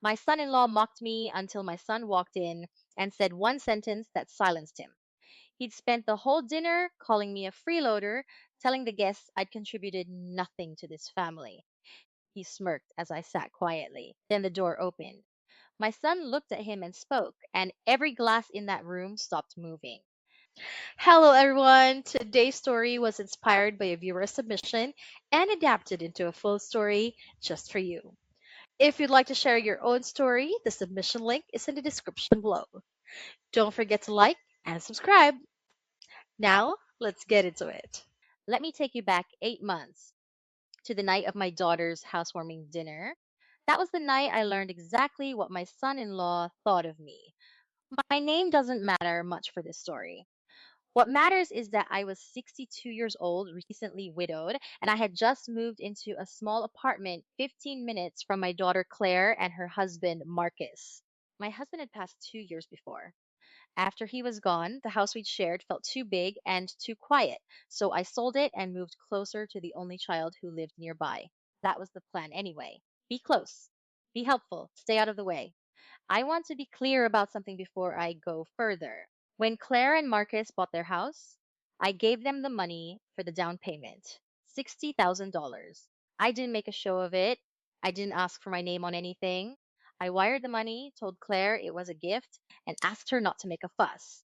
My son in law mocked me until my son walked in and said one sentence that silenced him. He'd spent the whole dinner calling me a freeloader, telling the guests I'd contributed nothing to this family. He smirked as I sat quietly. Then the door opened. My son looked at him and spoke, and every glass in that room stopped moving. Hello, everyone. Today's story was inspired by a viewer submission and adapted into a full story just for you. If you'd like to share your own story, the submission link is in the description below. Don't forget to like and subscribe. Now, let's get into it. Let me take you back 8 months to the night of my daughter's housewarming dinner. That was the night I learned exactly what my son in law thought of me. My name doesn't matter much for this story. What matters is that I was 62 years old, recently widowed, and I had just moved into a small apartment 15 minutes from my daughter Claire and her husband Marcus. My husband had passed 2 years before. After he was gone, the house we'd shared felt too big and too quiet, so I sold it and moved closer to the only child who lived nearby. That was the plan anyway. Be close, be helpful, stay out of the way. I want to be clear about something before I go further. When Claire and Marcus bought their house, I gave them the money for the down payment, $60,000. I didn't make a show of it. I didn't ask for my name on anything. I wired the money, told Claire it was a gift, and asked her not to make a fuss.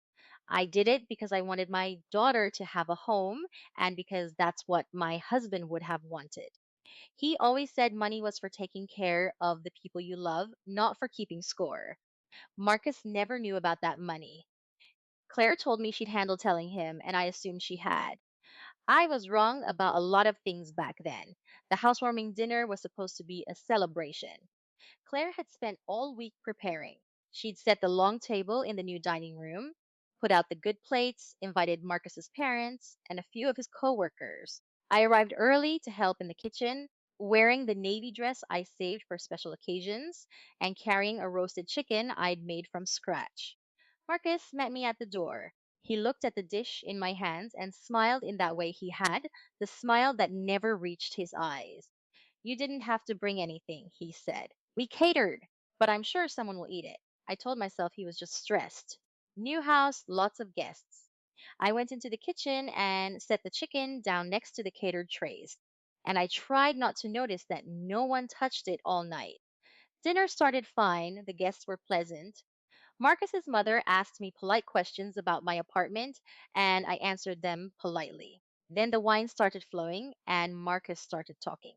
I did it because I wanted my daughter to have a home and because that's what my husband would have wanted. He always said money was for taking care of the people you love, not for keeping score. Marcus never knew about that money. Claire told me she'd handle telling him, and I assumed she had. I was wrong about a lot of things back then. The housewarming dinner was supposed to be a celebration. Claire had spent all week preparing. She'd set the long table in the new dining room, put out the good plates, invited Marcus's parents, and a few of his coworkers. I arrived early to help in the kitchen, wearing the navy dress I saved for special occasions and carrying a roasted chicken I'd made from scratch. Marcus met me at the door. He looked at the dish in my hands and smiled in that way he had, the smile that never reached his eyes. You didn't have to bring anything, he said. We catered, but I'm sure someone will eat it. I told myself he was just stressed. New house, lots of guests. I went into the kitchen and set the chicken down next to the catered trays. And I tried not to notice that no one touched it all night. Dinner started fine, the guests were pleasant. Marcus's mother asked me polite questions about my apartment, and I answered them politely. Then the wine started flowing, and Marcus started talking.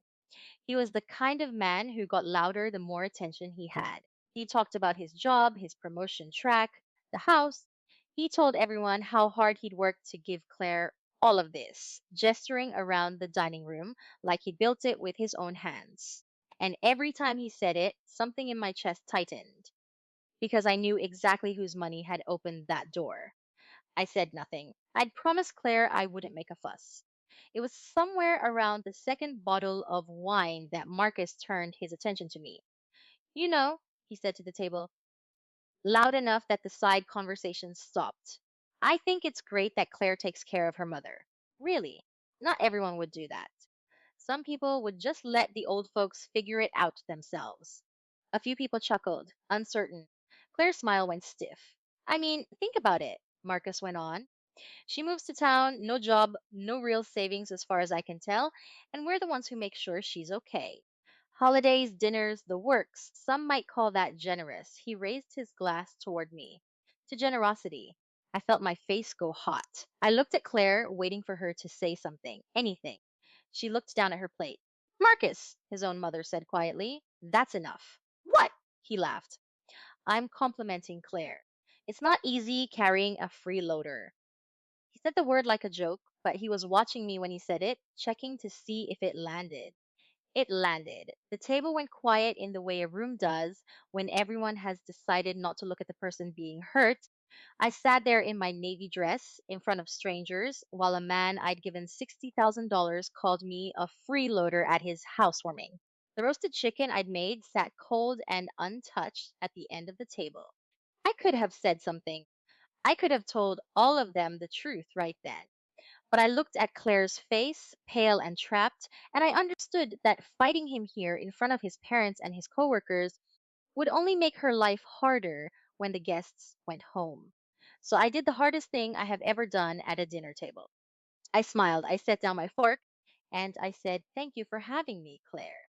He was the kind of man who got louder the more attention he had. He talked about his job, his promotion track, the house. He told everyone how hard he'd worked to give Claire all of this, gesturing around the dining room like he built it with his own hands. And every time he said it, something in my chest tightened because I knew exactly whose money had opened that door. I said nothing. I'd promised Claire I wouldn't make a fuss. It was somewhere around the second bottle of wine that Marcus turned his attention to me. You know, he said to the table, loud enough that the side conversation stopped. I think it's great that Claire takes care of her mother. Really, not everyone would do that. Some people would just let the old folks figure it out themselves. A few people chuckled, uncertain. Claire's smile went stiff. I mean, think about it, Marcus went on. She moves to town, no job, no real savings as far as I can tell, and we're the ones who make sure she's okay. Holidays, dinners, the works. Some might call that generous. He raised his glass toward me. To generosity. I felt my face go hot. I looked at Claire, waiting for her to say something, anything. She looked down at her plate. Marcus, his own mother said quietly, that's enough. What? He laughed. I'm complimenting Claire. It's not easy carrying a freeloader. He said the word like a joke, but he was watching me when he said it, checking to see if it landed. It landed. The table went quiet in the way a room does when everyone has decided not to look at the person being hurt. I sat there in my navy dress in front of strangers while a man I'd given $60,000 called me a freeloader at his housewarming. The roasted chicken I'd made sat cold and untouched at the end of the table. I could have said something. I could have told all of them the truth right then. But I looked at Claire's face, pale and trapped, and I understood that fighting him here in front of his parents and his coworkers would only make her life harder when the guests went home. So I did the hardest thing I have ever done at a dinner table. I smiled, I set down my fork, and I said, "Thank you for having me, Claire.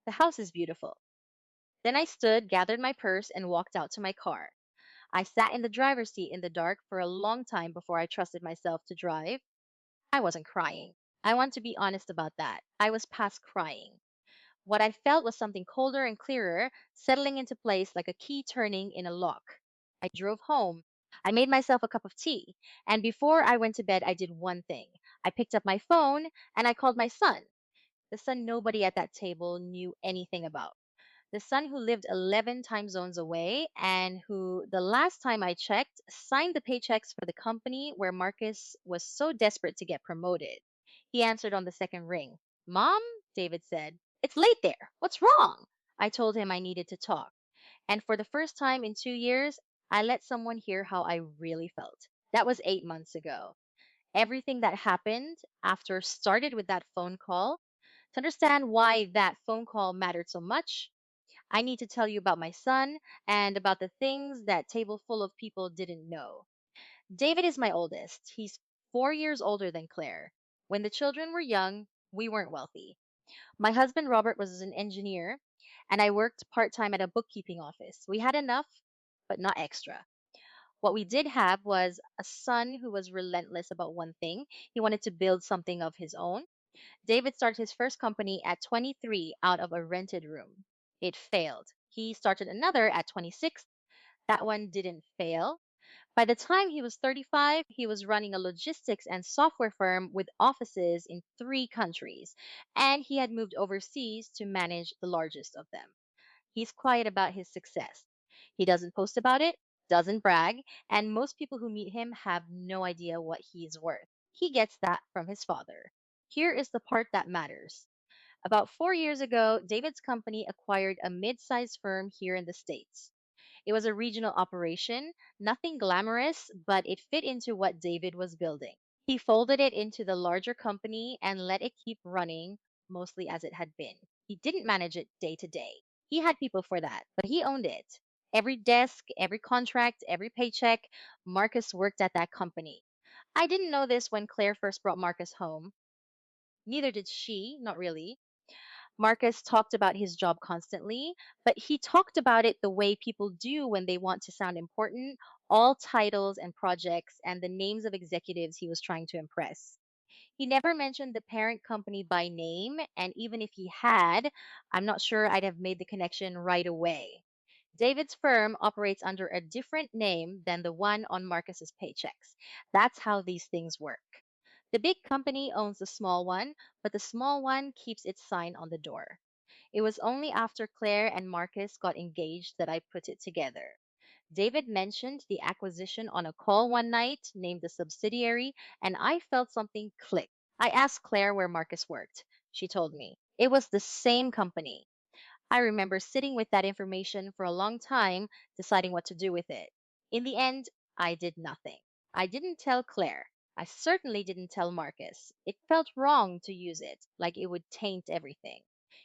The house is beautiful." Then I stood, gathered my purse, and walked out to my car. I sat in the driver's seat in the dark for a long time before I trusted myself to drive. I wasn't crying. I want to be honest about that. I was past crying. What I felt was something colder and clearer, settling into place like a key turning in a lock. I drove home. I made myself a cup of tea. And before I went to bed, I did one thing. I picked up my phone and I called my son, the son nobody at that table knew anything about. The son who lived 11 time zones away and who, the last time I checked, signed the paychecks for the company where Marcus was so desperate to get promoted. He answered on the second ring. "Mom," David said, "it's late there. What's wrong?" I told him I needed to talk. And for the first time in 2 years, I let someone hear how I really felt. That was 8 months ago. Everything that happened after started with that phone call. To understand why that phone call mattered so much, I need to tell you about my son and about the things that table full of people didn't know. David is my oldest. He's 4 years older than Claire. When the children were young, we weren't wealthy. My husband Robert was an engineer, and I worked part time at a bookkeeping office. We had enough, but not extra. What we did have was a son who was relentless about one thing. He wanted to build something of his own. David started his first company at 23 out of a rented room. It failed. He started another at 26. That one didn't fail. By the time he was 35, he was running a logistics and software firm with offices in 3 countries, and he had moved overseas to manage the largest of them. He's quiet about his success. He doesn't post about it, doesn't brag, and most people who meet him have no idea what he's worth. He gets that from his father. Here is the part that matters. About 4 years ago, David's company acquired a mid sized firm here in the States. It was a regional operation, nothing glamorous, but it fit into what David was building. He folded it into the larger company and let it keep running mostly as it had been. He didn't manage it day to day. He had people for that, but he owned it. Every desk, every contract, every paycheck, Marcus worked at that company. I didn't know this when Claire first brought Marcus home. Neither did she, not really. Marcus talked about his job constantly, but he talked about it the way people do when they want to sound important, all titles and projects and the names of executives he was trying to impress. He never mentioned the parent company by name, and even if he had, I'm not sure I'd have made the connection right away. David's firm operates under a different name than the one on Marcus's paychecks. That's how these things work. The big company owns the small one, but the small one keeps its sign on the door. It was only after Claire and Marcus got engaged that I put it together. David mentioned the acquisition on a call one night, named the subsidiary, and I felt something click. I asked Claire where Marcus worked. She told me. It was the same company. I remember sitting with that information for a long time, deciding what to do with it. In the end, I did nothing. I didn't tell Claire. I certainly didn't tell Marcus. It felt wrong to use it, like it would taint everything.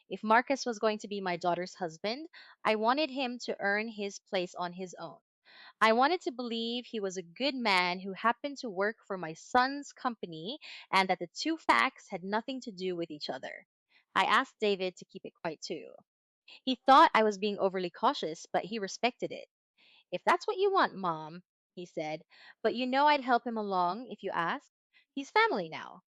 If Marcus was going to be my daughter's husband, I wanted him to earn his place on his own. I wanted to believe he was a good man who happened to work for my son's company and that the two facts had nothing to do with each other. I asked David to keep it quiet too. He thought I was being overly cautious, but he respected it. "If that's what you want, Mom," he said, "but you know I'd help him along if you ask. He's family now."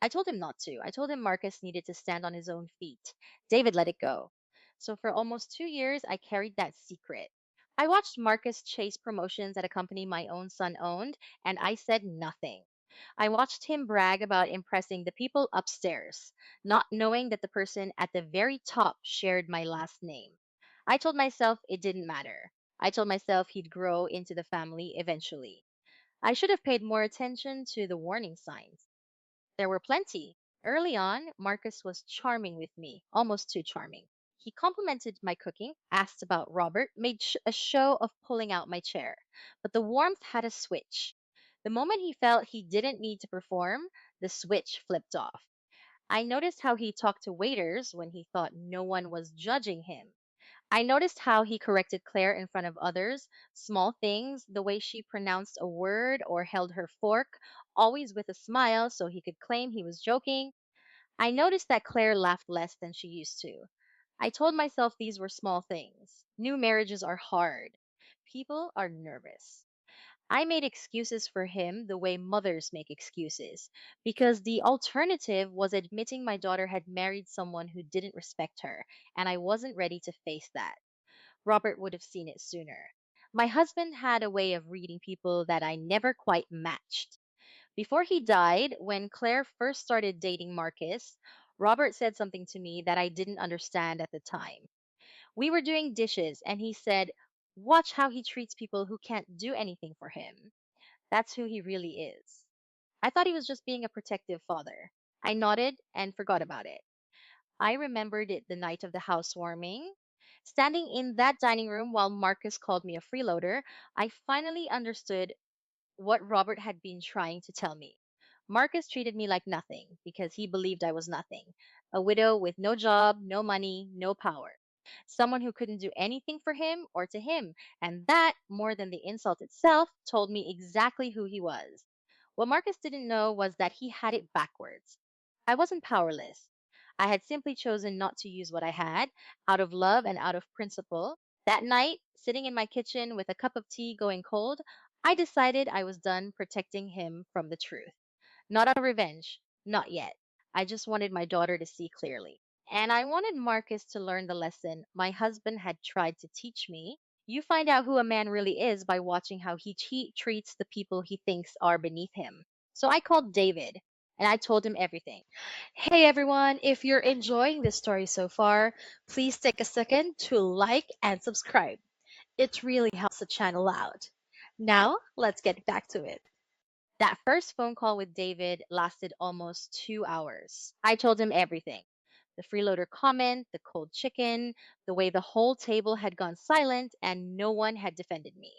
I told him not to. I told him Marcus needed to stand on his own feet. David let it go. So for almost 2 years, I carried that secret. I watched Marcus chase promotions at a company my own son owned, and I said nothing. I watched him brag about impressing the people upstairs, not knowing that the person at the very top shared my last name. I told myself it didn't matter. I told myself he'd grow into the family eventually. I should have paid more attention to the warning signs. There were plenty. Early on, Marcus was charming with me, almost too charming. He complimented my cooking, asked about Robert, made a show of pulling out my chair. But the warmth had a switch. The moment he felt he didn't need to perform, the switch flipped off. I noticed how he talked to waiters when he thought no one was judging him. I noticed how he corrected Claire in front of others, small things, the way she pronounced a word or held her fork, always with a smile so he could claim he was joking. I noticed that Claire laughed less than she used to. I told myself these were small things. New marriages are hard. People are nervous. I made excuses for him the way mothers make excuses, because the alternative was admitting my daughter had married someone who didn't respect her, and I wasn't ready to face that. Robert would have seen it sooner. My husband had a way of reading people that I never quite matched. Before he died, when Claire first started dating Marcus, Robert said something to me that I didn't understand at the time. We were doing dishes, and he said, "Watch how he treats people who can't do anything for him. That's who he really is." I thought he was just being a protective father. I nodded and forgot about it. I remembered it the night of the housewarming. Standing in that dining room while Marcus called me a freeloader, I finally understood what Robert had been trying to tell me. Marcus treated me like nothing because he believed I was nothing. A widow with no job, no money, no power. Someone who couldn't do anything for him or to him. And that, more than the insult itself, told me exactly who he was. What Marcus didn't know was that he had it backwards. I wasn't powerless. I had simply chosen not to use what I had, out of love and out of principle. That night, sitting in my kitchen with a cup of tea going cold, I decided I was done protecting him from the truth. Not out of revenge, not yet. I just wanted my daughter to see clearly. And I wanted Marcus to learn the lesson my husband had tried to teach me. You find out who a man really is by watching how he treats the people he thinks are beneath him. So I called David and I told him everything. Hey everyone, if you're enjoying this story so far, please take a second to like and subscribe. It really helps the channel out. Now, let's get back to it. That first phone call with David lasted almost 2 hours. I told him everything: the freeloader comment, the cold chicken, the way the whole table had gone silent and no one had defended me.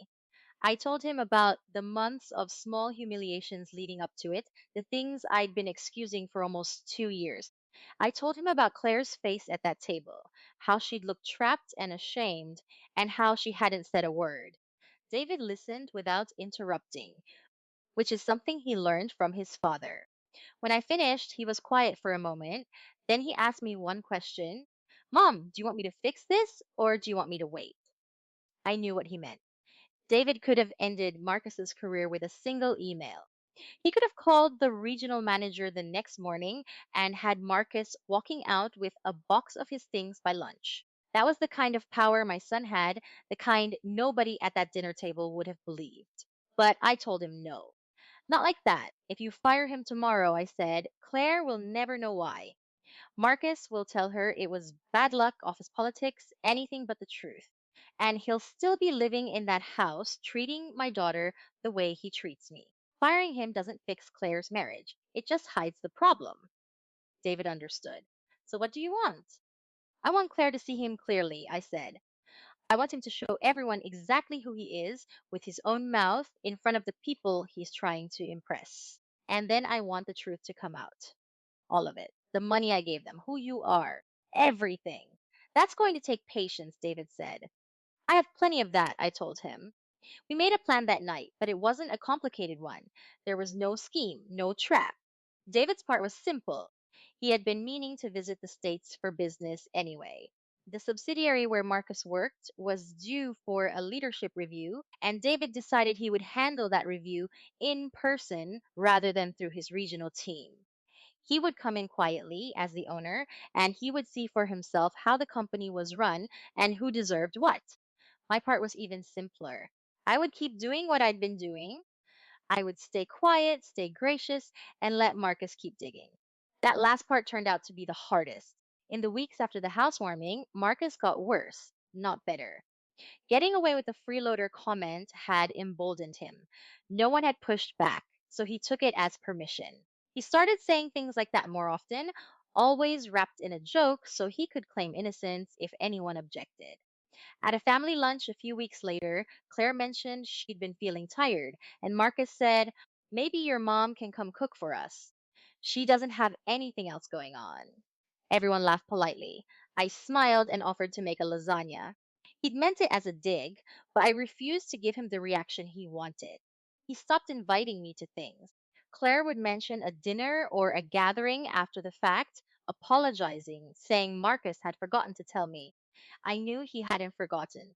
I told him about the months of small humiliations leading up to it, the things I'd been excusing for almost 2 years. I told him about Claire's face at that table, how she'd looked trapped and ashamed, and how she hadn't said a word. David listened without interrupting, which is something he learned from his father. When I finished, he was quiet for a moment. Then he asked me one question: "Mom, do you want me to fix this or do you want me to wait?" I knew what he meant. David could have ended Marcus's career with a single email. He could have called the regional manager the next morning and had Marcus walking out with a box of his things by lunch. That was the kind of power my son had, the kind nobody at that dinner table would have believed. But I told him no. Not like that. If you fire him tomorrow, I said, Claire will never know why. Marcus will tell her it was bad luck, office politics, anything but the truth. And he'll still be living in that house, treating my daughter the way he treats me. Firing him doesn't fix Claire's marriage, it just hides the problem. David understood. So, what do you want? I want Claire to see him clearly, I said. I want him to show everyone exactly who he is with his own mouth in front of the people he's trying to impress. And then I want the truth to come out. All of it. The money I gave them, who you are, everything. That's going to take patience, David said. I have plenty of that, I told him. We made a plan that night, but it wasn't a complicated one. There was no scheme, no trap. David's part was simple. He had been meaning to visit the States for business anyway. The subsidiary where Marcus worked was due for a leadership review, and David decided he would handle that review in person rather than through his regional team. He would come in quietly as the owner, and he would see for himself how the company was run and who deserved what. My part was even simpler. I would keep doing what I'd been doing. I would stay quiet, stay gracious, and let Marcus keep digging. That last part turned out to be the hardest. In the weeks after the housewarming, Marcus got worse, not better. Getting away with the freeloader comment had emboldened him. No one had pushed back, so he took it as permission. He started saying things like that more often, always wrapped in a joke so he could claim innocence if anyone objected. At a family lunch a few weeks later, Claire mentioned she'd been feeling tired, and Marcus said, "Maybe your mom can come cook for us. She doesn't have anything else going on." Everyone laughed politely. I smiled and offered to make a lasagna. He'd meant it as a dig, but I refused to give him the reaction he wanted. He stopped inviting me to things. Claire would mention a dinner or a gathering after the fact, apologizing, saying Marcus had forgotten to tell me. I knew he hadn't forgotten.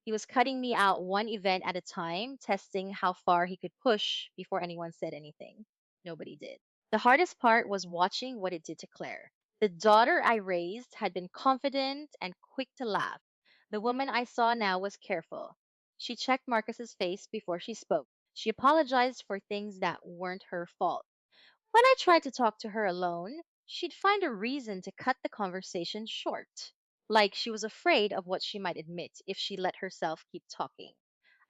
He was cutting me out one event at a time, testing how far he could push before anyone said anything. Nobody did. The hardest part was watching what it did to Claire. The daughter I raised had been confident and quick to laugh. The woman I saw now was careful. She checked Marcus's face before she spoke. She apologized for things that weren't her fault. When I tried to talk to her alone, she'd find a reason to cut the conversation short, like she was afraid of what she might admit if she let herself keep talking.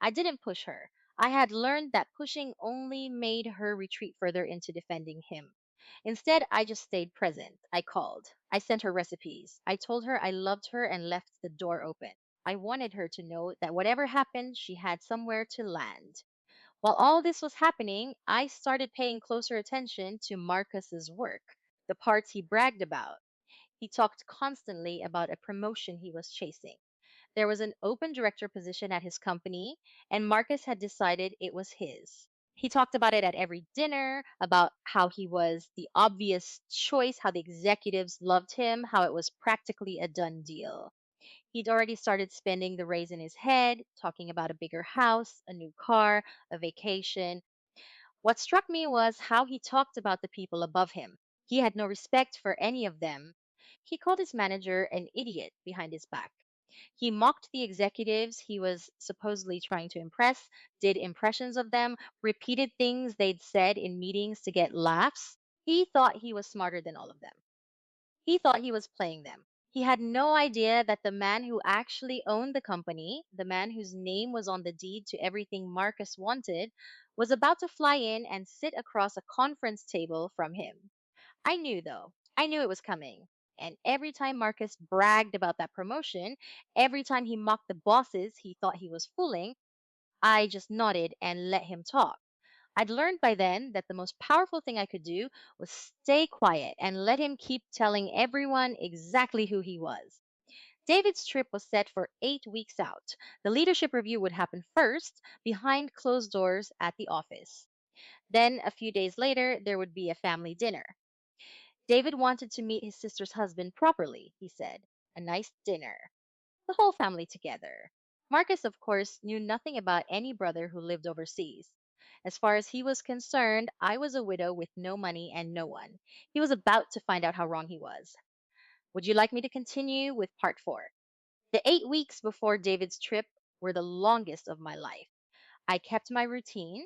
I didn't push her. I had learned that pushing only made her retreat further into defending him. Instead, I just stayed present. I called. I sent her recipes. I told her I loved her and left the door open. I wanted her to know that whatever happened, she had somewhere to land. While all this was happening, I started paying closer attention to Marcus's work, the parts he bragged about. He talked constantly about a promotion he was chasing. There was an open director position at his company, and Marcus had decided it was his. He talked about it at every dinner, about how he was the obvious choice, how the executives loved him, how it was practically a done deal. He'd already started spending the raise in his head, talking about a bigger house, a new car, a vacation. What struck me was how he talked about the people above him. He had no respect for any of them. He called his manager an idiot behind his back. He mocked the executives he was supposedly trying to impress, did impressions of them, repeated things they'd said in meetings to get laughs. He thought he was smarter than all of them. He thought he was playing them. He had no idea that the man who actually owned the company, the man whose name was on the deed to everything Marcus wanted, was about to fly in and sit across a conference table from him. I knew, though. I knew it was coming. And every time Marcus bragged about that promotion, every time he mocked the bosses he thought he was fooling, I just nodded and let him talk. I'd learned by then that the most powerful thing I could do was stay quiet and let him keep telling everyone exactly who he was. David's trip was set for 8 weeks out. The leadership review would happen first, behind closed doors at the office. Then, a few days later, there would be a family dinner. David wanted to meet his sister's husband properly, he said. A nice dinner. The whole family together. Marcus, of course, knew nothing about any brother who lived overseas. As far as he was concerned, I was a widow with no money and no one. He was about to find out how wrong he was. Would you like me to continue with part four? The 8 weeks before David's trip were the longest of my life. I kept my routine.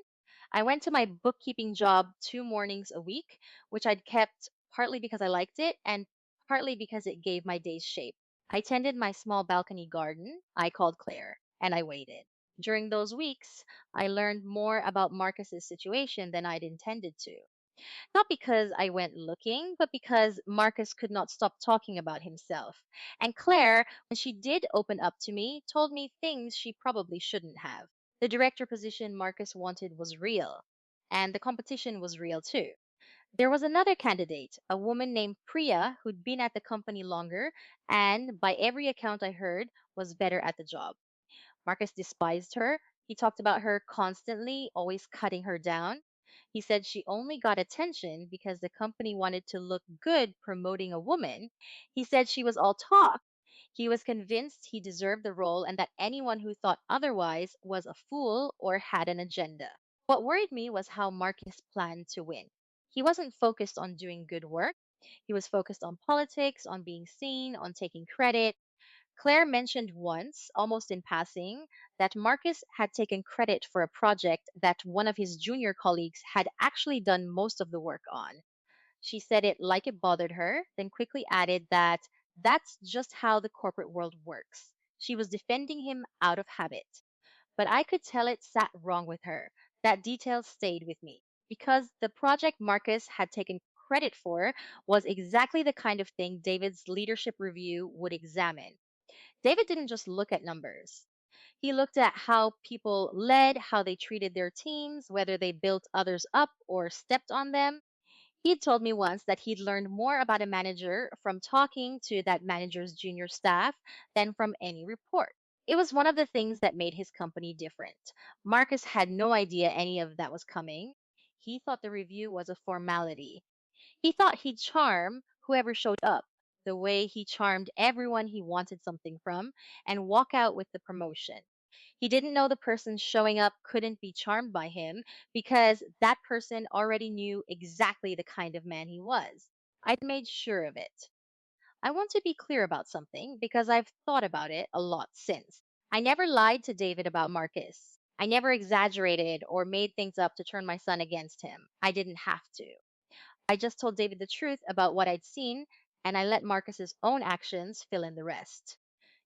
I went to my bookkeeping job 2 mornings a week, which I'd kept partly because I liked it and partly because it gave my days shape. I tended my small balcony garden. I called Claire and I waited. During those weeks, I learned more about Marcus's situation than I'd intended to. Not because I went looking, but because Marcus could not stop talking about himself. And Claire, when she did open up to me, told me things she probably shouldn't have. The director position Marcus wanted was real, and the competition was real too. There was another candidate, a woman named Priya, who'd been at the company longer and, by every account I heard, was better at the job. Marcus despised her. He talked about her constantly, always cutting her down. He said she only got attention because the company wanted to look good promoting a woman. He said she was all talk. He was convinced he deserved the role and that anyone who thought otherwise was a fool or had an agenda. What worried me was how Marcus planned to win. He wasn't focused on doing good work. He was focused on politics, on being seen, on taking credit. Claire mentioned once, almost in passing, that Marcus had taken credit for a project that one of his junior colleagues had actually done most of the work on. She said it like it bothered her, then quickly added that that's just how the corporate world works. She was defending him out of habit. But I could tell it sat wrong with her. That detail stayed with me because the project Marcus had taken credit for was exactly the kind of thing David's leadership review would examine. David didn't just look at numbers. He looked at how people led, how they treated their teams, whether they built others up or stepped on them. He'd told me once that he'd learned more about a manager from talking to that manager's junior staff than from any report. It was one of the things that made his company different. Marcus had no idea any of that was coming. He thought the review was a formality. He thought he'd charm whoever showed up, the way he charmed everyone he wanted something from, and walk out with the promotion. He didn't know the person showing up couldn't be charmed by him because that person already knew exactly the kind of man he was. I'd made sure of it. I want to be clear about something because I've thought about it a lot since. I never lied to David about Marcus. I never exaggerated or made things up to turn my son against him. I didn't have to. I just told David the truth about what I'd seen, and I let Marcus's own actions fill in the rest.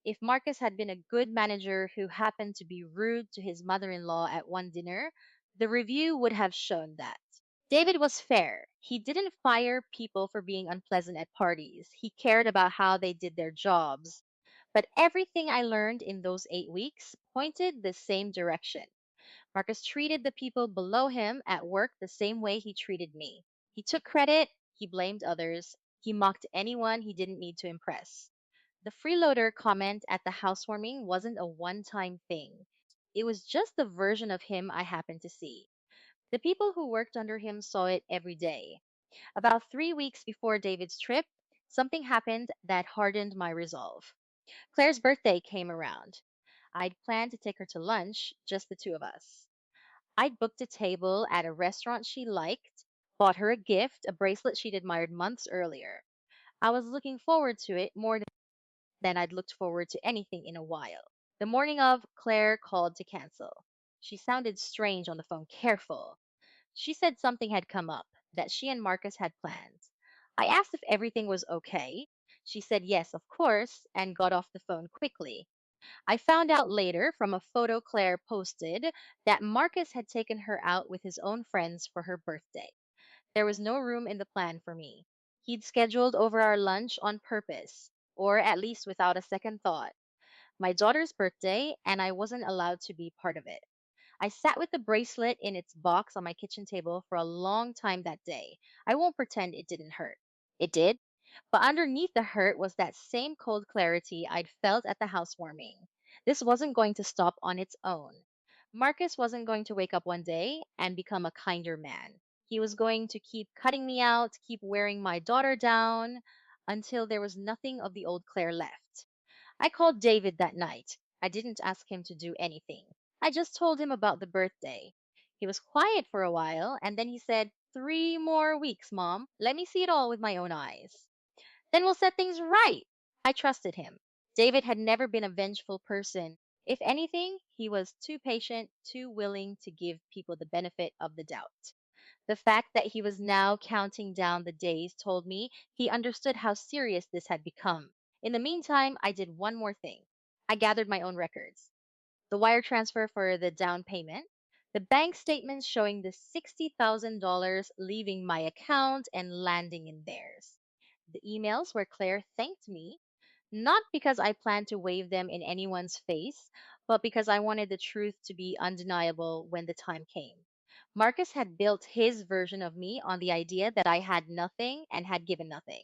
If Marcus had been a good manager who happened to be rude to his mother in law at one dinner, the review would have shown that. David was fair. He didn't fire people for being unpleasant at parties. He cared about how they did their jobs. But everything I learned in those 8 weeks pointed the same direction. Marcus treated the people below him at work the same way he treated me. He took credit, he blamed others, he mocked anyone he didn't need to impress. The freeloader comment at the housewarming wasn't a one time thing. It was just the version of him I happened to see. The people who worked under him saw it every day. About 3 weeks before David's trip, something happened that hardened my resolve. Claire's birthday came around. I'd planned to take her to lunch, just the two of us. I'd booked a table at a restaurant she liked, bought her a gift, a bracelet she'd admired months earlier. I was looking forward to it more than I'd looked forward to anything in a while. The morning of, Claire called to cancel. She sounded strange on the phone, careful. She said something had come up, that she and Marcus had plans. I asked if everything was okay. She said yes, of course, and got off the phone quickly. I found out later from a photo Claire posted that Marcus had taken her out with his own friends for her birthday. There was no room in the plan for me. He'd scheduled over our lunch on purpose, or at least without a second thought. My daughter's birthday, and I wasn't allowed to be part of it. I sat with the bracelet in its box on my kitchen table for a long time that day. I won't pretend it didn't hurt. It did. But underneath the hurt was that same cold clarity I'd felt at the housewarming. This wasn't going to stop on its own. Marcus wasn't going to wake up one day and become a kinder man. He was going to keep cutting me out, keep wearing my daughter down until there was nothing of the old Claire left. I called David that night. I didn't ask him to do anything. I just told him about the birthday. He was quiet for a while, and then he said, 3 more weeks, Mom. Let me see it all with my own eyes. Then we'll set things right. I trusted him. David had never been a vengeful person. If anything, he was too patient, too willing to give people the benefit of the doubt. The fact that he was now counting down the days told me he understood how serious this had become. In the meantime, I did one more thing. I gathered my own records: the wire transfer for the down payment, the bank statements showing the $60,000 leaving my account and landing in theirs, the emails where Claire thanked me, not because I planned to wave them in anyone's face, but because I wanted the truth to be undeniable when the time came. Marcus had built his version of me on the idea that I had nothing and had given nothing.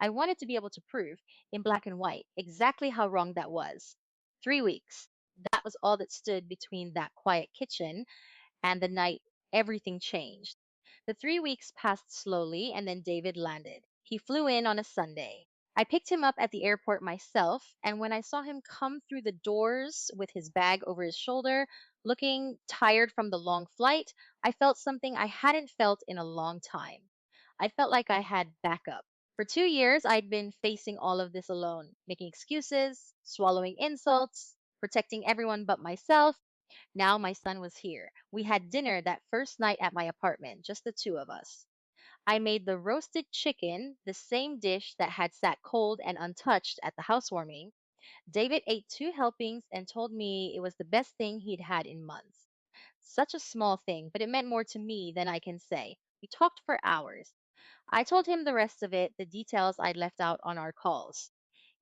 I wanted to be able to prove, in black and white, exactly how wrong that was. 3 weeks. That was all that stood between that quiet kitchen and the night everything changed. The 3 weeks passed slowly, and then David landed. He flew in on a Sunday. I picked him up at the airport myself, and when I saw him come through the doors with his bag over his shoulder, looking tired from the long flight, I felt something I hadn't felt in a long time. I felt like I had backup. For 2 years, I'd been facing all of this alone, making excuses, swallowing insults, protecting everyone but myself. Now my son was here. We had dinner that first night at my apartment, just the two of us. I made the roasted chicken, the same dish that had sat cold and untouched at the housewarming. David ate 2 helpings and told me it was the best thing he'd had in months. Such a small thing, but it meant more to me than I can say. We talked for hours. I told him the rest of it, the details I'd left out on our calls.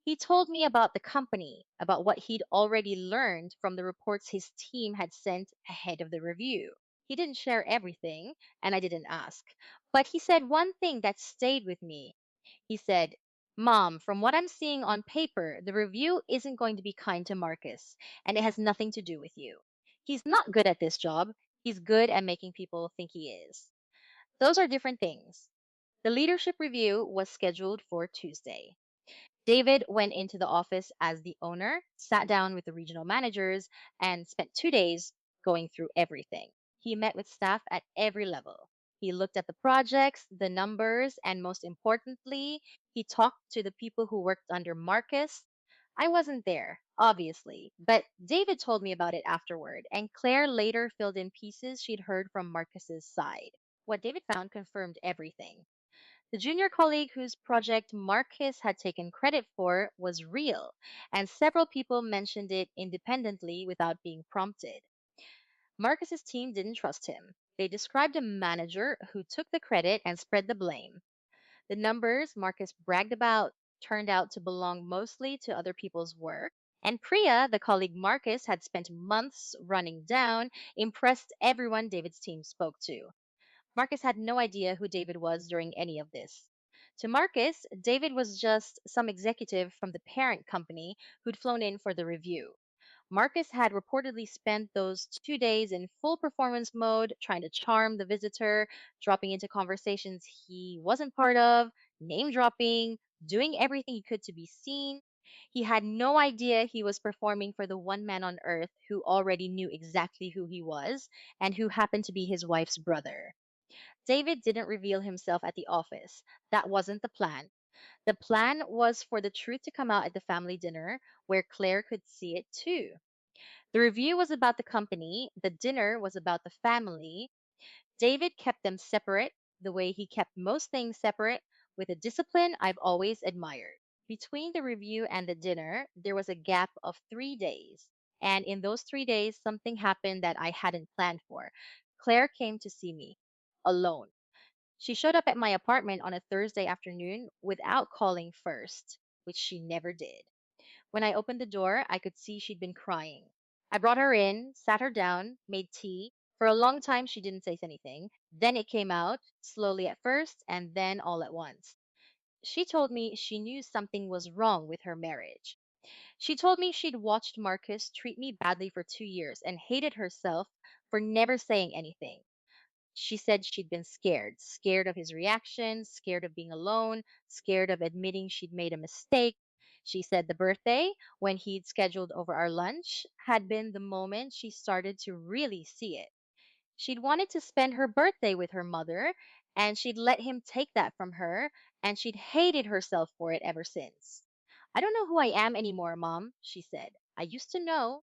He told me about the company, about what he'd already learned from the reports his team had sent ahead of the review. He didn't share everything, and I didn't ask. But he said one thing that stayed with me. He said, Mom, from what I'm seeing on paper, the review isn't going to be kind to Marcus, and it has nothing to do with you. He's not good at this job. He's good at making people think he is. Those are different things. The leadership review was scheduled for Tuesday. David went into the office as the owner, sat down with the regional managers, and spent 2 days going through everything. He met with staff at every level. He looked at the projects, the numbers, and most importantly, he talked to the people who worked under Marcus. I wasn't there, obviously, but David told me about it afterward, and Claire later filled in pieces she'd heard from Marcus's side. What David found confirmed everything. The junior colleague whose project Marcus had taken credit for was real, and several people mentioned it independently without being prompted. Marcus's team didn't trust him. They described a manager who took the credit and spread the blame. The numbers Marcus bragged about turned out to belong mostly to other people's work. And Priya, the colleague Marcus had spent months running down, impressed everyone David's team spoke to. Marcus had no idea who David was during any of this. To Marcus, David was just some executive from the parent company who'd flown in for the review. Marcus had reportedly spent those 2 days in full performance mode, trying to charm the visitor, dropping into conversations he wasn't part of, name dropping, doing everything he could to be seen. He had no idea he was performing for the one man on earth who already knew exactly who he was and who happened to be his wife's brother. David didn't reveal himself at the office. That wasn't the plan. The plan was for the truth to come out at the family dinner where Claire could see it too. The review was about the company, the dinner was about the family. David kept them separate the way he kept most things separate, with a discipline I've always admired. Between the review and the dinner, there was a gap of 3 days. And in those 3 days, something happened that I hadn't planned for. Claire came to see me alone. She showed up at my apartment on a Thursday afternoon without calling first, which she never did. When I opened the door, I could see she'd been crying. I brought her in, sat her down, made tea. For a long time, she didn't say anything. Then it came out, slowly at first, and then all at once. She told me she knew something was wrong with her marriage. She told me she'd watched Marcus treat me badly for 2 years and hated herself for never saying anything. She said she'd been scared, scared of his reaction, scared of being alone, scared of admitting she'd made a mistake. She said the birthday, when he'd scheduled over our lunch, had been the moment she started to really see it. She'd wanted to spend her birthday with her mother, and she'd let him take that from her, and she'd hated herself for it ever since. I don't know who I am anymore, Mom, she said. I used to know.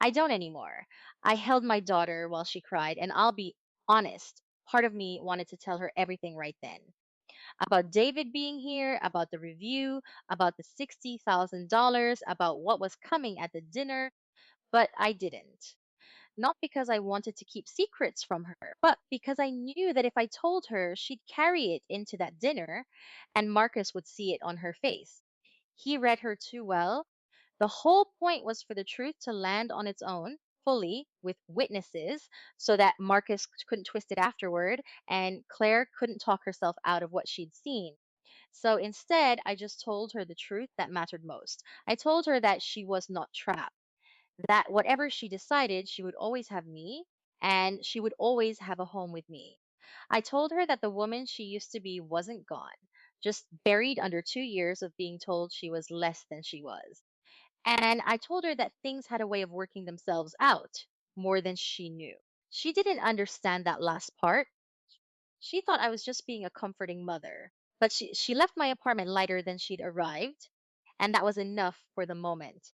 I don't anymore. I held my daughter while she cried, and I'll be honest, part of me wanted to tell her everything right then. About David being here, about the review, about the $60,000, about what was coming at the dinner, but I didn't. Not because I wanted to keep secrets from her, but because I knew that if I told her, she'd carry it into that dinner, and Marcus would see it on her face. He read her too well. The whole point was for the truth to land on its own, fully, with witnesses, so that Marcus couldn't twist it afterward and Claire couldn't talk herself out of what she'd seen. So instead, I just told her the truth that mattered most. I told her that she was not trapped, that whatever she decided, she would always have me, and she would always have a home with me. I told her that the woman she used to be wasn't gone, just buried under 2 years of being told she was less than she was. And I told her that things had a way of working themselves out more than she knew. She didn't understand that last part. She thought I was just being a comforting mother. But she left my apartment lighter than she'd arrived, and that was enough for the moment.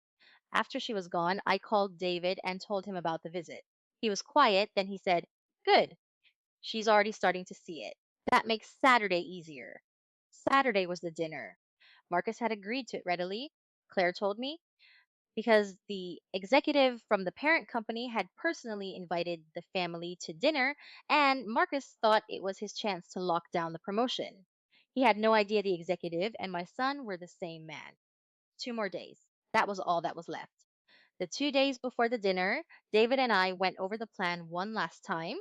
After she was gone, I called David and told him about the visit. He was quiet, then he said, "Good, she's already starting to see it. That makes Saturday easier." Saturday was the dinner. Marcus had agreed to it readily, Claire told me, because the executive from the parent company had personally invited the family to dinner, and Marcus thought it was his chance to lock down the promotion. He had no idea the executive and my son were the same man. 2 more days. That was all that was left. The 2 days before the dinner, David and I went over the plan one last time,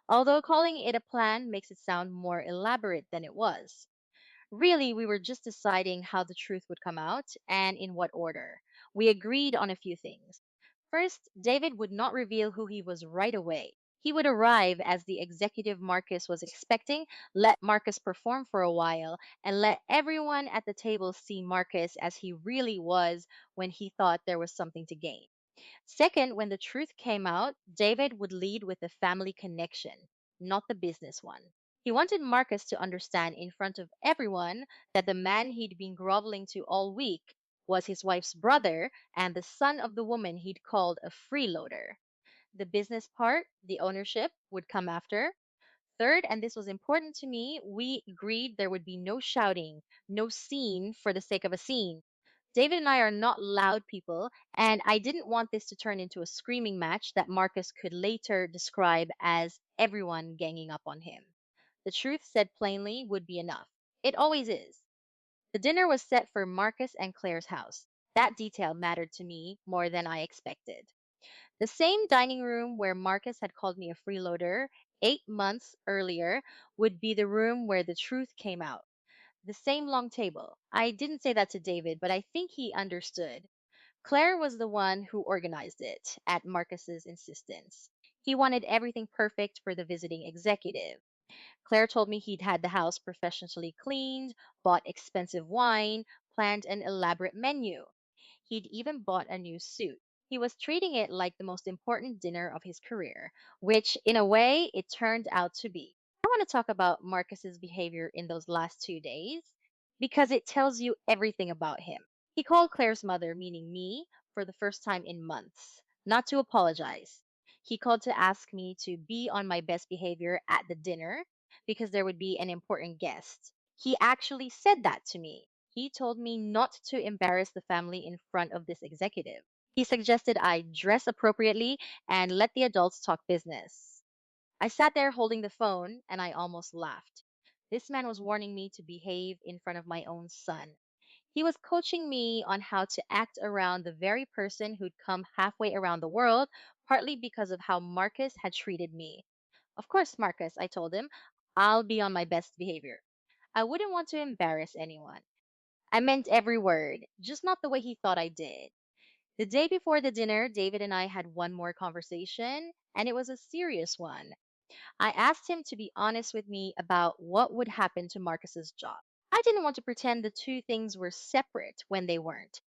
although calling it a plan makes it sound more elaborate than it was. Really, we were just deciding how the truth would come out and in what order. We agreed on a few things. First, David would not reveal who he was right away. He would arrive as the executive Marcus was expecting, let Marcus perform for a while, and let everyone at the table see Marcus as he really was when he thought there was something to gain. Second, when the truth came out, David would lead with the family connection, not the business one. He wanted Marcus to understand in front of everyone that the man he'd been groveling to all week was his wife's brother and the son of the woman he'd called a freeloader. The business part, the ownership, would come after. Third, and this was important to me, we agreed there would be no shouting, no scene for the sake of a scene. David and I are not loud people, and I didn't want this to turn into a screaming match that Marcus could later describe as everyone ganging up on him. The truth said plainly would be enough. It always is. The dinner was set for Marcus and Claire's house. That detail mattered to me more than I expected. The same dining room where Marcus had called me a freeloader 8 months earlier would be the room where the truth came out. The same long table. I didn't say that to David, but I think he understood. Claire was the one who organized it at Marcus's insistence. He wanted everything perfect for the visiting executive. Claire told me he'd had the house professionally cleaned, bought expensive wine, planned an elaborate menu. He'd even bought a new suit. He was treating it like the most important dinner of his career, which, in a way, it turned out to be. I want to talk about Marcus's behavior in those last 2 days because it tells you everything about him. He called Claire's mother, meaning me, for the first time in months, not to apologize. He called to ask me to be on my best behavior at the dinner because there would be an important guest. He actually said that to me. He told me not to embarrass the family in front of this executive. He suggested I dress appropriately and let the adults talk business. I sat there holding the phone and I almost laughed. This man was warning me to behave in front of my own son. He was coaching me on how to act around the very person who'd come halfway around the world, partly because of how Marcus had treated me. Of course, Marcus, I told him, I'll be on my best behavior. I wouldn't want to embarrass anyone. I meant every word, just not the way he thought I did. The day before the dinner, David and I had one more conversation, and it was a serious one. I asked him to be honest with me about what would happen to Marcus's job. I didn't want to pretend the two things were separate when they weren't.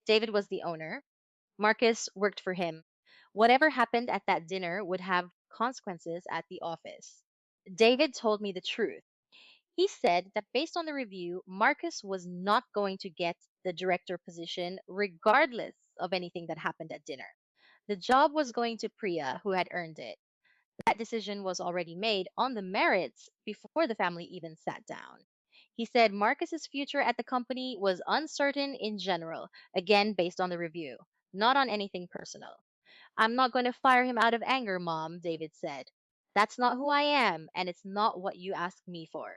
David was the owner, Marcus worked for him. Whatever happened at that dinner would have consequences at the office. David told me the truth. He said that based on the review, Marcus was not going to get the director position regardless of anything that happened at dinner. The job was going to Priya, who had earned it. That decision was already made on the merits before the family even sat down. He said Marcus's future at the company was uncertain in general, again based on the review, not on anything personal. I'm not going to fire him out of anger, Mom, David said. That's not who I am, and it's not what you asked me for.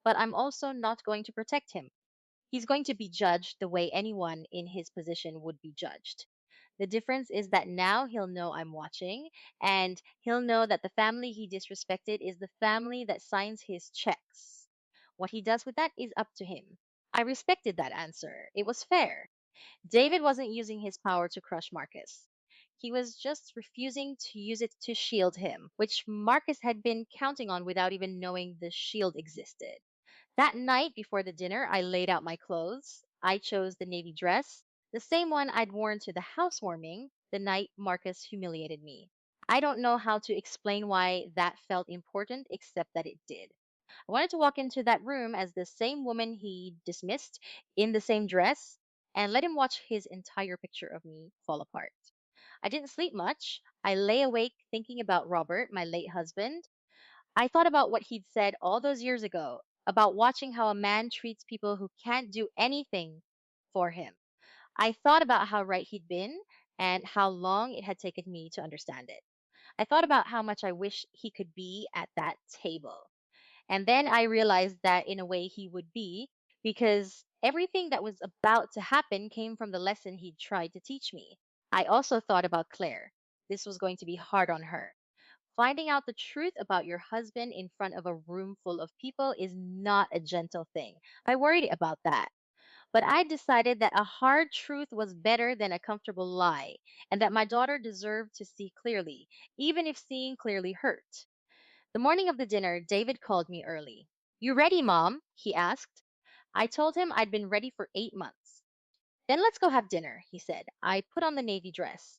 But I'm also not going to protect him. He's going to be judged the way anyone in his position would be judged. The difference is that now he'll know I'm watching, and he'll know that the family he disrespected is the family that signs his checks. What he does with that is up to him. I respected that answer. It was fair. David wasn't using his power to crush Marcus. He was just refusing to use it to shield him, which Marcus had been counting on without even knowing the shield existed. That night before the dinner, I laid out my clothes. I chose the navy dress, the same one I'd worn to the housewarming the night Marcus humiliated me. I don't know how to explain why that felt important, except that it did. I wanted to walk into that room as the same woman he dismissed in the same dress and let him watch his entire picture of me fall apart. I didn't sleep much. I lay awake thinking about Robert, my late husband. I thought about what he'd said all those years ago about watching how a man treats people who can't do anything for him. I thought about how right he'd been and how long it had taken me to understand it. I thought about how much I wish he could be at that table. And then I realized that in a way he would be, because everything that was about to happen came from the lesson he'd tried to teach me. I also thought about Claire. This was going to be hard on her. Finding out the truth about your husband in front of a room full of people is not a gentle thing. I worried about that. But I decided that a hard truth was better than a comfortable lie, and that my daughter deserved to see clearly, even if seeing clearly hurt. The morning of the dinner, David called me early. You ready, Mom? He asked. I told him I'd been ready for 8 months. Then let's go have dinner, he said. I put on the navy dress.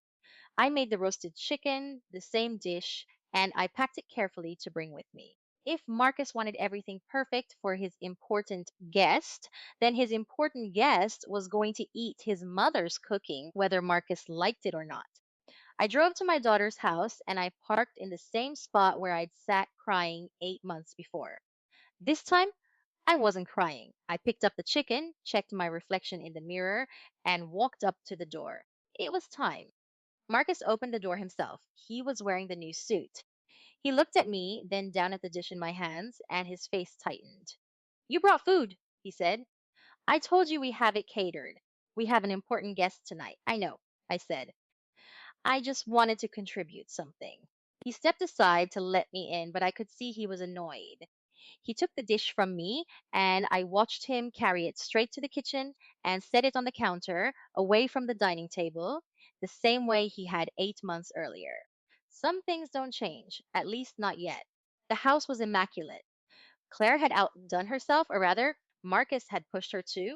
I made the roasted chicken, the same dish, and I packed it carefully to bring with me. If Marcus wanted everything perfect for his important guest, then his important guest was going to eat his mother's cooking, whether Marcus liked it or not. I drove to my daughter's house and I parked in the same spot where I'd sat crying 8 months before. This time, I wasn't crying. I picked up the chicken, checked my reflection in the mirror, and walked up to the door. It was time. Marcus opened the door himself. He was wearing the new suit. He looked at me, then down at the dish in my hands, and his face tightened. You brought food, he said. I told you we have it catered. We have an important guest tonight. I know, I said. I just wanted to contribute something. He stepped aside to let me in, but I could see he was annoyed. He took the dish from me, and I watched him carry it straight to the kitchen and set it on the counter, away from the dining table, the same way he had 8 months earlier. Some things don't change, at least not yet. The house was immaculate. Claire had outdone herself, or rather, Marcus had pushed her too.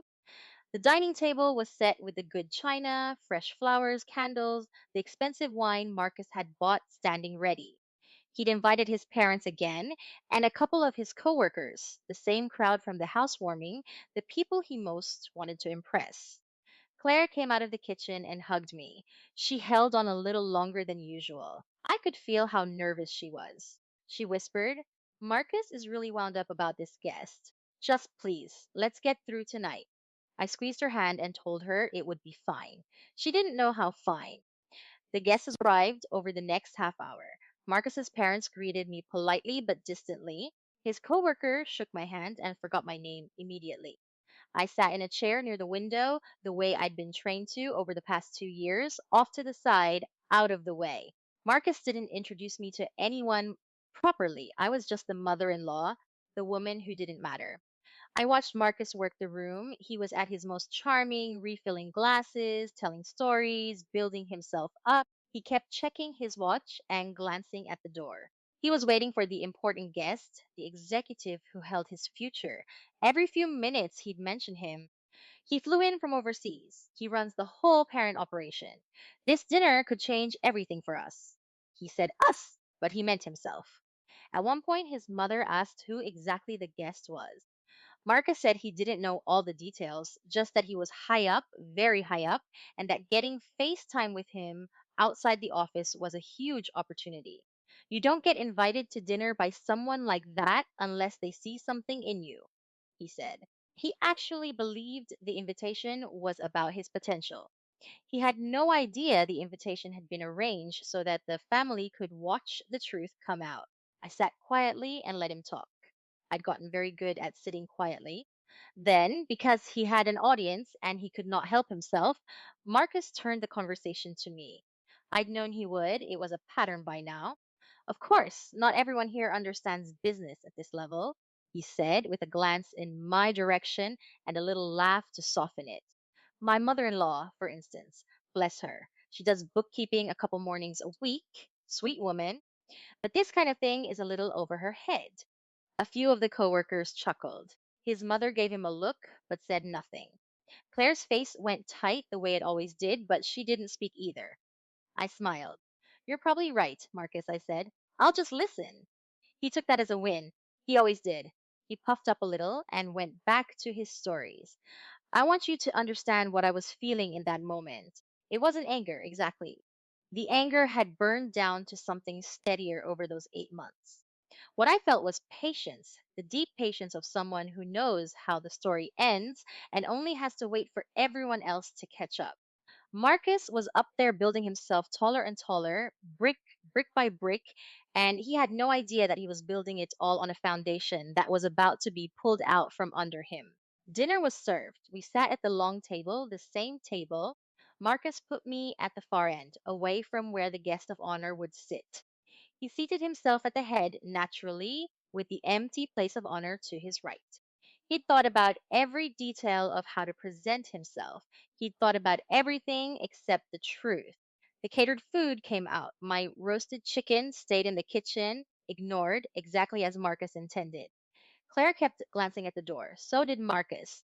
The dining table was set with the good china, fresh flowers, candles, the expensive wine Marcus had bought standing ready. He'd invited his parents again and a couple of his coworkers, the same crowd from the housewarming, the people he most wanted to impress. Claire came out of the kitchen and hugged me. She held on a little longer than usual. I could feel how nervous she was. She whispered, Marcus is really wound up about this guest. Just please, let's get through tonight. I squeezed her hand and told her it would be fine. She didn't know how fine. The guests arrived over the next half hour. Marcus's parents greeted me politely but distantly. His coworker shook my hand and forgot my name immediately. I sat in a chair near the window, the way I'd been trained to over the past 2 years, off to the side, out of the way. Marcus didn't introduce me to anyone properly. I was just the mother in law, the woman who didn't matter. I watched Marcus work the room. He was at his most charming, refilling glasses, telling stories, building himself up. He kept checking his watch and glancing at the door. He was waiting for the important guest, the executive who held his future. Every few minutes, he'd mention him. He flew in from overseas. He runs the whole parent operation. This dinner could change everything for us. He said us, but he meant himself. At one point, his mother asked who exactly the guest was. Marcus said he didn't know all the details, just that he was high up, very high up, and that getting FaceTime with him outside the office was a huge opportunity. You don't get invited to dinner by someone like that unless they see something in you, he said. He actually believed the invitation was about his potential. He had no idea the invitation had been arranged so that the family could watch the truth come out. I sat quietly and let him talk. I'd gotten very good at sitting quietly. Then, because he had an audience and he could not help himself, Marcus turned the conversation to me. I'd known he would, it was a pattern by now. Of course, not everyone here understands business at this level, he said with a glance in my direction and a little laugh to soften it. My mother in law, for instance, bless her, she does bookkeeping a couple mornings a week, sweet woman, but this kind of thing is a little over her head. A few of the coworkers chuckled. His mother gave him a look, but said nothing. Claire's face went tight the way it always did, but she didn't speak either. I smiled. You're probably right, Marcus, I said. I'll just listen. He took that as a win. He always did. He puffed up a little and went back to his stories. I want you to understand what I was feeling in that moment. It wasn't anger, exactly. The anger had burned down to something steadier over those 8 months. What I felt was patience, the deep patience of someone who knows how the story ends and only has to wait for everyone else to catch up. Marcus was up there building himself taller and taller, brick by brick, and he had no idea that he was building it all on a foundation that was about to be pulled out from under him. Dinner was served. We sat at the long table, the same table. Marcus put me at the far end, away from where the guest of honor would sit. He seated himself at the head naturally, with the empty place of honor to his right. He'd thought about every detail of how to present himself. He'd thought about everything except the truth. The catered food came out. My roasted chicken stayed in the kitchen, ignored, exactly as Marcus intended. Claire kept glancing at the door. So did Marcus.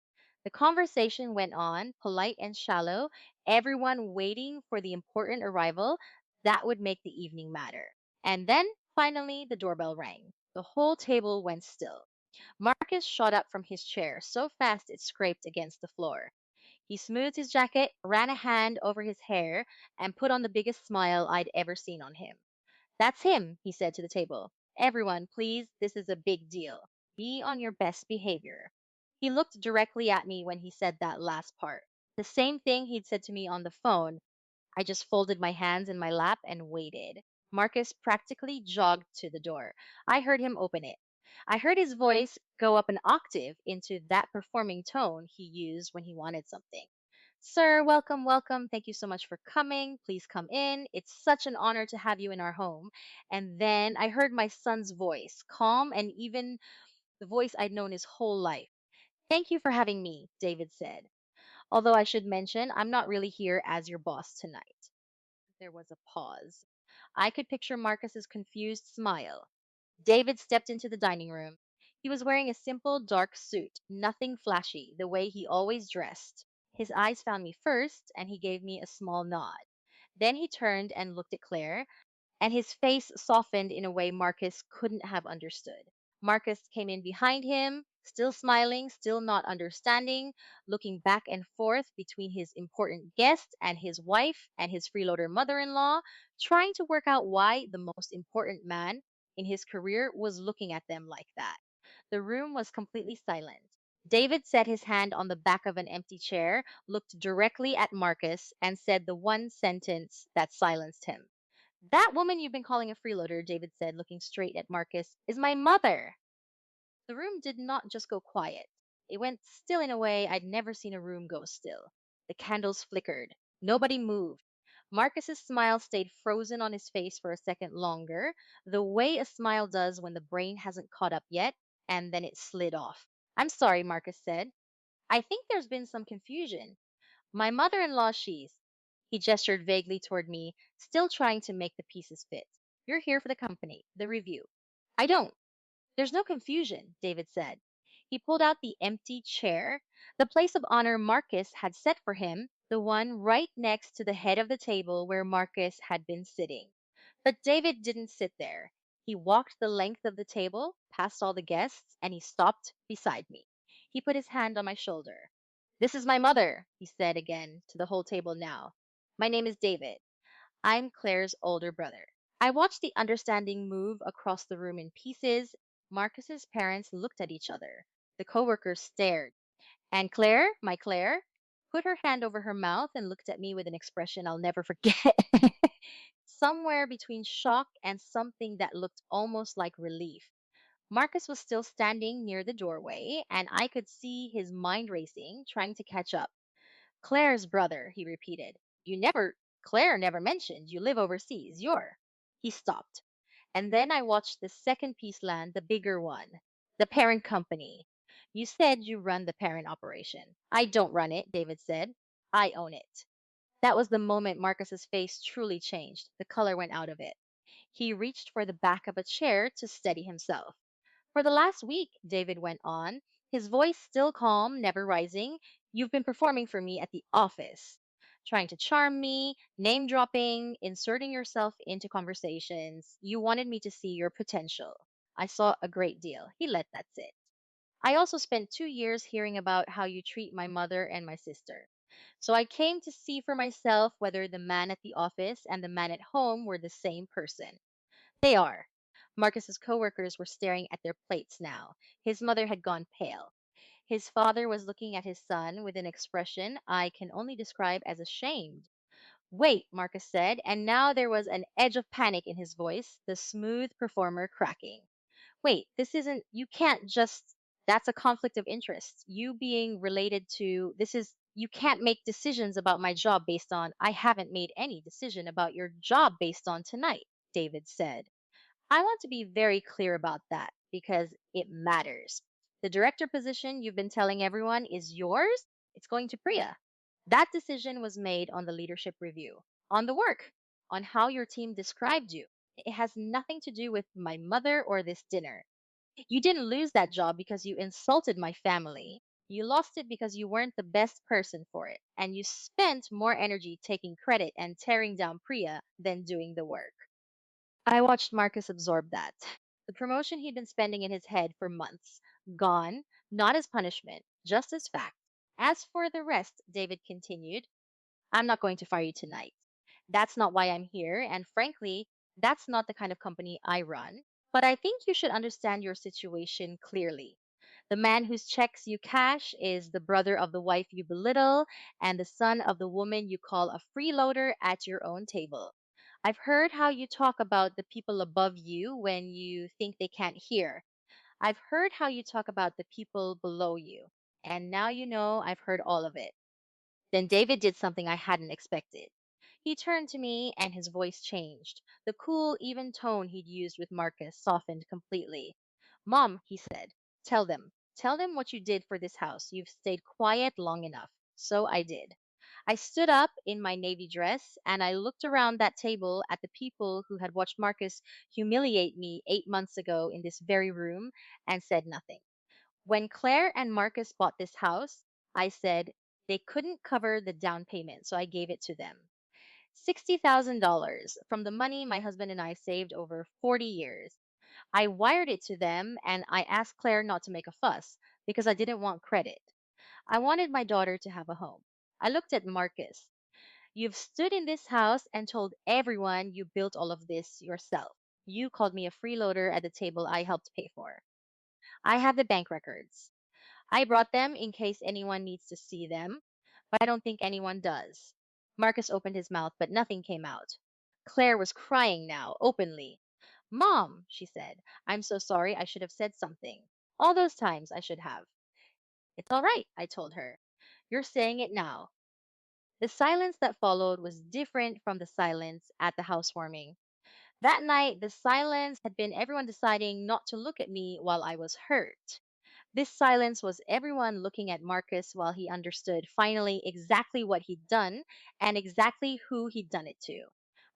The conversation went on, polite and shallow, everyone waiting for the important arrival that would make the evening matter. And then, finally, the doorbell rang. The whole table went still. Marcus shot up from his chair so fast it scraped against the floor. He smoothed his jacket, ran a hand over his hair, and put on the biggest smile I'd ever seen on him. That's him, he said to the table. Everyone, please, this is a big deal. Be on your best behavior. He looked directly at me when he said that last part. The same thing he'd said to me on the phone. I just folded my hands in my lap and waited. Marcus practically jogged to the door. I heard him open it. I heard his voice go up an octave into that performing tone he used when he wanted something. Sir, welcome, welcome. Thank you so much for coming. Please come in. It's such an honor to have you in our home. And then I heard my son's voice, calm and even the voice I'd known his whole life. Thank you for having me, David said. Although I should mention, I'm not really here as your boss tonight. There was a pause. I could picture Marcus's confused smile. David stepped into the dining room. He was wearing a simple dark suit, nothing flashy, the way he always dressed. His eyes found me first, and he gave me a small nod. Then he turned and looked at Claire, and his face softened in a way Marcus couldn't have understood. Marcus came in behind him, still smiling, still not understanding, looking back and forth between his important guest and his wife and his freeloader mother in law, trying to work out why the most important man in his career was looking at them like that. The room was completely silent. David set his hand on the back of an empty chair, looked directly at Marcus, and said the one sentence that silenced him. That woman you've been calling a freeloader, David said, looking straight at Marcus, is my mother. The room did not just go quiet. It went still in a way I'd never seen a room go still. The candles flickered. Nobody moved. Marcus's smile stayed frozen on his face for a second longer, the way a smile does when the brain hasn't caught up yet, and then it slid off. I'm sorry, Marcus said. I think there's been some confusion. My mother in law, she's. He gestured vaguely toward me, still trying to make the pieces fit. You're here for the company, the review. I don't. There's no confusion, David said. He pulled out the empty chair, the place of honor Marcus had set for him, the one right next to the head of the table where Marcus had been sitting. But David didn't sit there. He walked the length of the table, past all the guests, and he stopped beside me. He put his hand on my shoulder. This is my mother, he said again to the whole table now. My name is David. I'm Claire's older brother. I watched the understanding move across the room in pieces. Marcus's parents looked at each other. The coworkers stared. And Claire, my Claire, put her hand over her mouth and looked at me with an expression I'll never forget. Somewhere between shock and something that looked almost like relief. Marcus was still standing near the doorway, and I could see his mind racing, trying to catch up. Claire's brother, he repeated. Claire never mentioned you live overseas. You're. He stopped. And then I watched the second piece land, the bigger one, the parent company. You said you run the parent operation. I don't run it, David said. I own it. That was the moment Marcus's face truly changed. The color went out of it. He reached for the back of a chair to steady himself. For the last week, David went on, his voice still calm, never rising, you've been performing for me at the office, trying to charm me, name dropping, inserting yourself into conversations. You wanted me to see your potential. I saw a great deal. He let that sit. I also spent 2 years hearing about how you treat my mother and my sister. So I came to see for myself whether the man at the office and the man at home were the same person. They are. Marcus's coworkers were staring at their plates now. His mother had gone pale. His father was looking at his son with an expression I can only describe as ashamed. Wait, Marcus said, and now there was an edge of panic in his voice, the smooth performer cracking. Wait, this isn't, you can't just, that's a conflict of interest. You being related to, this is, you can't make decisions about my job based on, I haven't made any decision about your job based on tonight, David said. I want to be very clear about that because it matters. The director position you've been telling everyone is yours, it's going to Priya. That decision was made on the leadership review, on the work, on how your team described you. It has nothing to do with my mother or this dinner. You didn't lose that job because you insulted my family. You lost it because you weren't the best person for it, and you spent more energy taking credit and tearing down Priya than doing the work. I watched Marcus absorb that. The promotion he'd been spending in his head for months, gone, not as punishment, just as fact. As for the rest, David continued, I'm not going to fire you tonight. That's not why I'm here, and frankly, that's not the kind of company I run. But I think you should understand your situation clearly. The man whose checks you cash is the brother of the wife you belittle and the son of the woman you call a freeloader at your own table. I've heard how you talk about the people above you when you think they can't hear. I've heard how you talk about the people below you. And now you know I've heard all of it. Then David did something I hadn't expected. He turned to me and his voice changed. The cool, even tone he'd used with Marcus softened completely. Mom, he said, tell them. Tell them what you did for this house. You've stayed quiet long enough. So I did. I stood up in my navy dress and I looked around that table at the people who had watched Marcus humiliate me 8 months ago in this very room and said nothing. When Claire and Marcus bought this house, I said they couldn't cover the down payment, so I gave it to them. $60,000 from the money my husband and I saved over 40 years. I wired it to them and I asked Claire not to make a fuss because I didn't want credit. I wanted my daughter to have a home. I looked at Marcus. You've stood in this house and told everyone you built all of this yourself. You called me a freeloader at the table I helped pay for. I have the bank records. I brought them in case anyone needs to see them, but I don't think anyone does. Marcus opened his mouth, but nothing came out. Claire was crying now, openly. Mom, she said, I'm so sorry. I should have said something. All those times I should have. It's all right, I told her. You're saying it now. The silence that followed was different from the silence at the housewarming. That night, the silence had been everyone deciding not to look at me while I was hurt. This silence was everyone looking at Marcus while he understood finally exactly what he'd done and exactly who he'd done it to.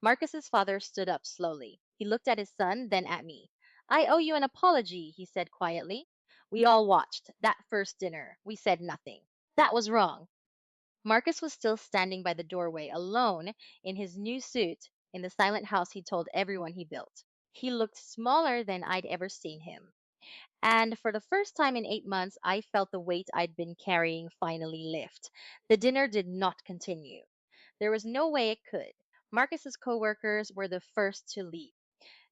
Marcus's father stood up slowly. He looked at his son, then at me. I owe you an apology, he said quietly. We all watched that first dinner. We said nothing. That was wrong. Marcus was still standing by the doorway, alone in his new suit in the silent house he told everyone he built. He looked smaller than I'd ever seen him. And for the first time in 8 months, I felt the weight I'd been carrying finally lift. The dinner did not continue. There was no way it could. Marcus's coworkers were the first to leave.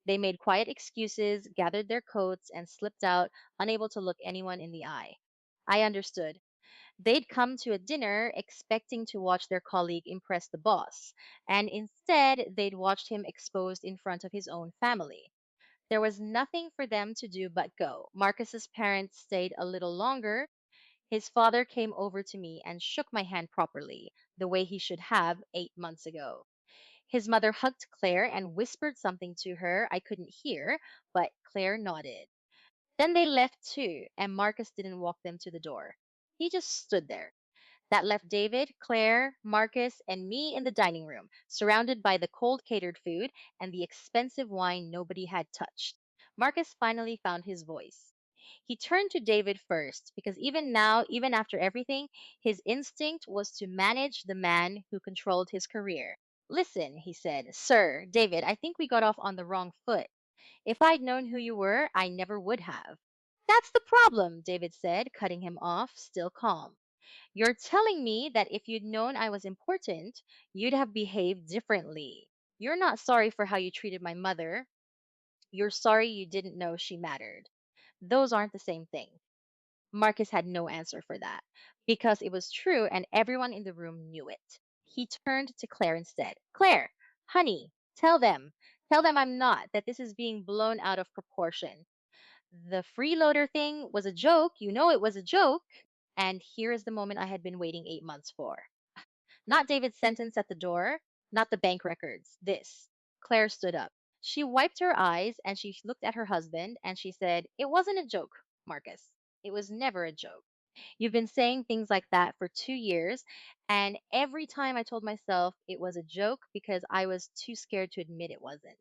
They made quiet excuses, gathered their coats, and slipped out, unable to look anyone in the eye. I understood. They'd come to a dinner expecting to watch their colleague impress the boss, and instead they'd watched him exposed in front of his own family. There was nothing for them to do but go. Marcus's parents stayed a little longer. His father came over to me and shook my hand properly, the way he should have 8 months ago. His mother hugged Claire and whispered something to her I couldn't hear, but Claire nodded. Then they left too, and Marcus didn't walk them to the door. He just stood there. That left David, Claire, Marcus, and me in the dining room, surrounded by the cold catered food and the expensive wine nobody had touched. Marcus finally found his voice. He turned to David first, because even now, even after everything, his instinct was to manage the man who controlled his career. Listen, he said, Sir, David, I think we got off on the wrong foot. If I'd known who you were, I never would have. That's the problem, David said, cutting him off, still calm. You're telling me that if you'd known I was important, you'd have behaved differently. You're not sorry for how you treated my mother. You're sorry you didn't know she mattered. Those aren't the same thing. Marcus had no answer for that because it was true and everyone in the room knew it. He turned to Claire instead. Claire, honey, tell them. Tell them I'm not, that this is being blown out of proportion. The freeloader thing was a joke. You know it was a joke. And here is the moment I had been waiting 8 months for. Not David's sentence at the door, not the bank records. This. Claire stood up. She wiped her eyes and she looked at her husband and she said, "It wasn't a joke, Marcus. It was never a joke. You've been saying things like that for 2 years, and every time I told myself it was a joke because I was too scared to admit it wasn't.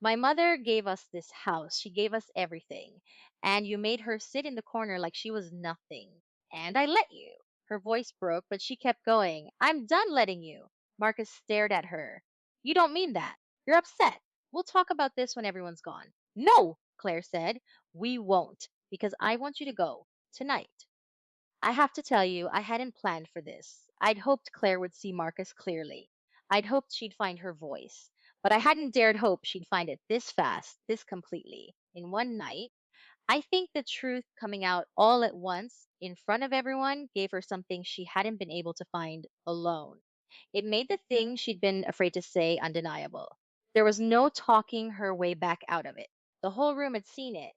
My mother gave us this house. She gave us everything. And you made her sit in the corner like she was nothing. And I let you." Her voice broke, but she kept going. "I'm done letting you." Marcus stared at her. "You don't mean that. You're upset. We'll talk about this when everyone's gone." "No," Claire said. "We won't, because I want you to go tonight." I have to tell you, I hadn't planned for this. I'd hoped Claire would see Marcus clearly. I'd hoped she'd find her voice. But I hadn't dared hope she'd find it this fast, this completely, in one night. I think the truth coming out all at once in front of everyone gave her something she hadn't been able to find alone. It made the thing she'd been afraid to say undeniable. There was no talking her way back out of it. The whole room had seen it.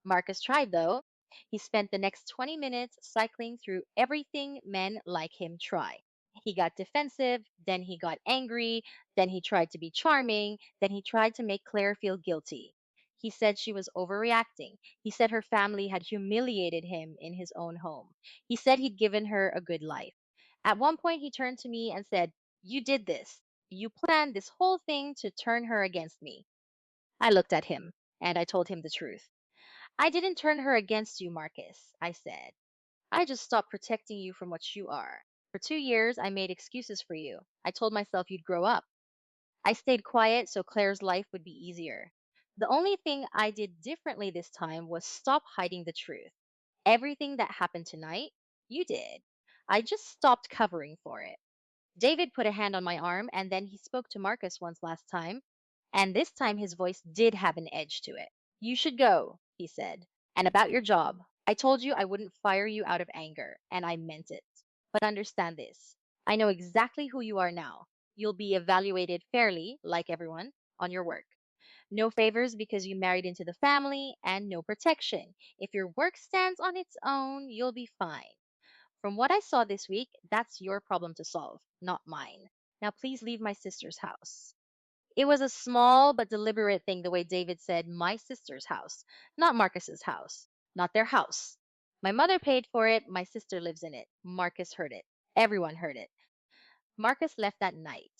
Marcus tried, though. He spent the next 20 minutes cycling through everything men like him try. He got defensive, then he got angry, then he tried to be charming, then he tried to make Claire feel guilty. He said she was overreacting. He said her family had humiliated him in his own home. He said he'd given her a good life. At one point, he turned to me and said, "You did this. You planned this whole thing to turn her against me." I looked at him and I told him the truth. "I didn't turn her against you, Marcus," I said. "I just stopped protecting you from what you are. For 2 years, I made excuses for you. I told myself you'd grow up. I stayed quiet so Claire's life would be easier. The only thing I did differently this time was stop hiding the truth. Everything that happened tonight, you did. I just stopped covering for it." David put a hand on my arm and then he spoke to Marcus once last time, and this time his voice did have an edge to it. "You should go," he said. "And about your job, I told you I wouldn't fire you out of anger, and I meant it. But understand this. I know exactly who you are now. You'll be evaluated fairly, like everyone, on your work. No favors because you married into the family, and no protection. If your work stands on its own, you'll be fine. From what I saw this week, that's your problem to solve, not mine. Now please leave my sister's house." It was a small but deliberate thing the way David said "my sister's house," not Marcus's house, not their house. My mother paid for it, my sister lives in it. Marcus heard it. Everyone heard it. Marcus left that night.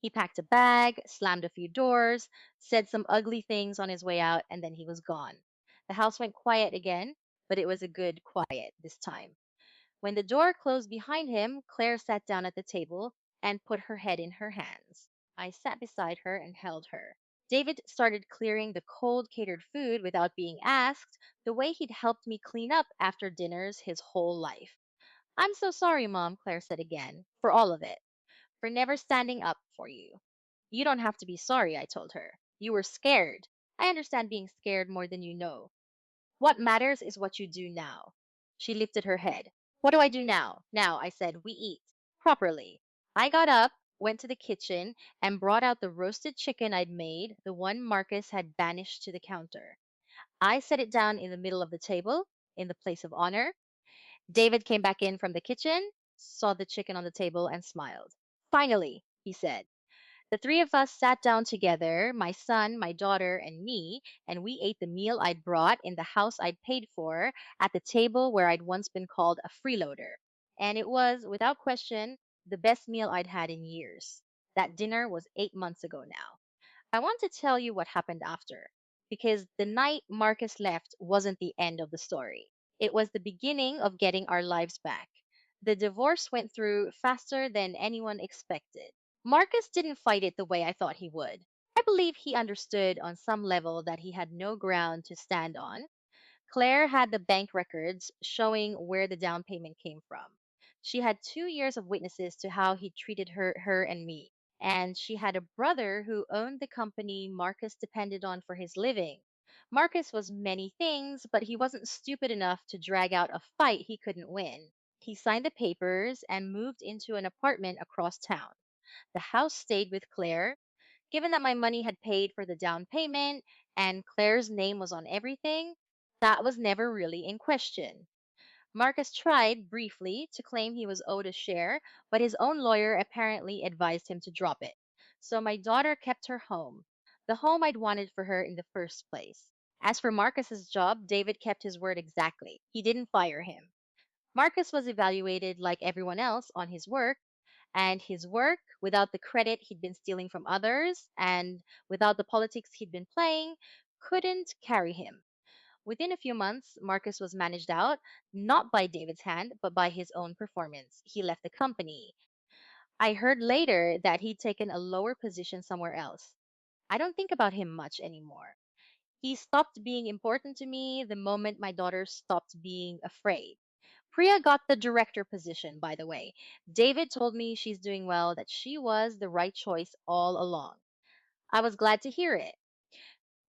He packed a bag, slammed a few doors, said some ugly things on his way out, and then he was gone. The house went quiet again, but it was a good quiet this time. When the door closed behind him, Claire sat down at the table and put her head in her hands. I sat beside her and held her. David started clearing the cold catered food without being asked, the way he'd helped me clean up after dinners his whole life. "I'm so sorry, Mom," Claire said again, "for all of it, for never standing up for you." "You don't have to be sorry," I told her. "You were scared. I understand being scared more than you know. What matters is what you do now." She lifted her head. "What do I do now?" "Now," I said, "we eat. Properly." I got up, went to the kitchen, and brought out the roasted chicken I'd made, the one Marcus had banished to the counter. I set it down in the middle of the table, in the place of honor. David came back in from the kitchen, saw the chicken on the table, and smiled. "Finally," he said. The three of us sat down together, my son, my daughter, and me, and we ate the meal I'd brought in the house I'd paid for at the table where I'd once been called a freeloader. And it was, without question, the best meal I'd had in years. That dinner was 8 months ago now. I want to tell you what happened after, because the night Marcus left wasn't the end of the story. It was the beginning of getting our lives back. The divorce went through faster than anyone expected. Marcus didn't fight it the way I thought he would. I believe he understood on some level that he had no ground to stand on. Claire had the bank records showing where the down payment came from. She had 2 years of witnesses to how he treated her and me. And she had a brother who owned the company Marcus depended on for his living. Marcus was many things, but he wasn't stupid enough to drag out a fight he couldn't win. He signed the papers and moved into an apartment across town. The house stayed with Claire. Given that my money had paid for the down payment and Claire's name was on everything, that was never really in question. Marcus tried, briefly, to claim he was owed a share, but his own lawyer apparently advised him to drop it. So my daughter kept her home. the home I'd wanted for her in the first place. As for Marcus's job, David kept his word exactly. He didn't fire him. Marcus was evaluated like everyone else on his work, and his work, without the credit he'd been stealing from others and without the politics he'd been playing, couldn't carry him. Within a few months, Marcus was managed out, not by David's hand, but by his own performance. He left the company. I heard later that he'd taken a lower position somewhere else. I don't think about him much anymore. He stopped being important to me the moment my daughter stopped being afraid. Priya got the director position, by the way. David told me she's doing well, that she was the right choice all along. I was glad to hear it.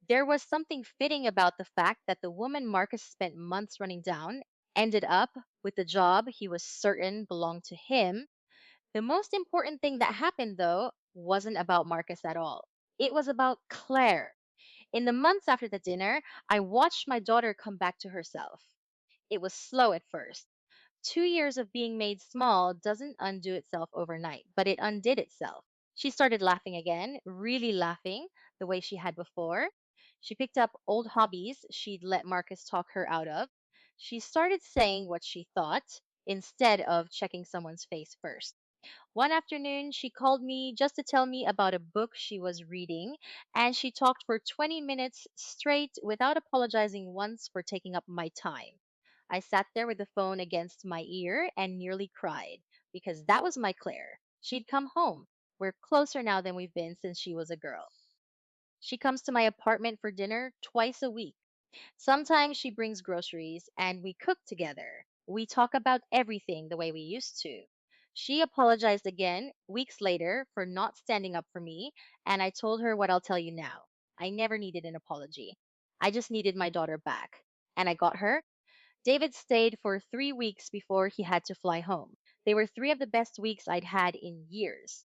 There was something fitting about the fact that the woman Marcus spent months running down ended up with the job he was certain belonged to him. The most important thing that happened, though, wasn't about Marcus at all. It was about Claire. In the months after the dinner, I watched my daughter come back to herself. It was slow at first. 2 years of being made small doesn't undo itself overnight, but it undid itself. She started laughing again, really laughing, the way she had before. She picked up old hobbies she'd let Marcus talk her out of. She started saying what she thought instead of checking someone's face first. One afternoon, she called me just to tell me about a book she was reading, and she talked for 20 minutes straight without apologizing once for taking up my time. I sat there with the phone against my ear and nearly cried because that was my Claire. She'd come home. We're closer now than we've been since she was a girl. She comes to my apartment for dinner twice a week. Sometimes she brings groceries and we cook together. We talk about everything the way we used to. She apologized again weeks later for not standing up for me, and I told her what I'll tell you now. I never needed an apology. I just needed my daughter back. And I got her. David stayed for 3 weeks before he had to fly home. They were three of the best weeks I'd had in years.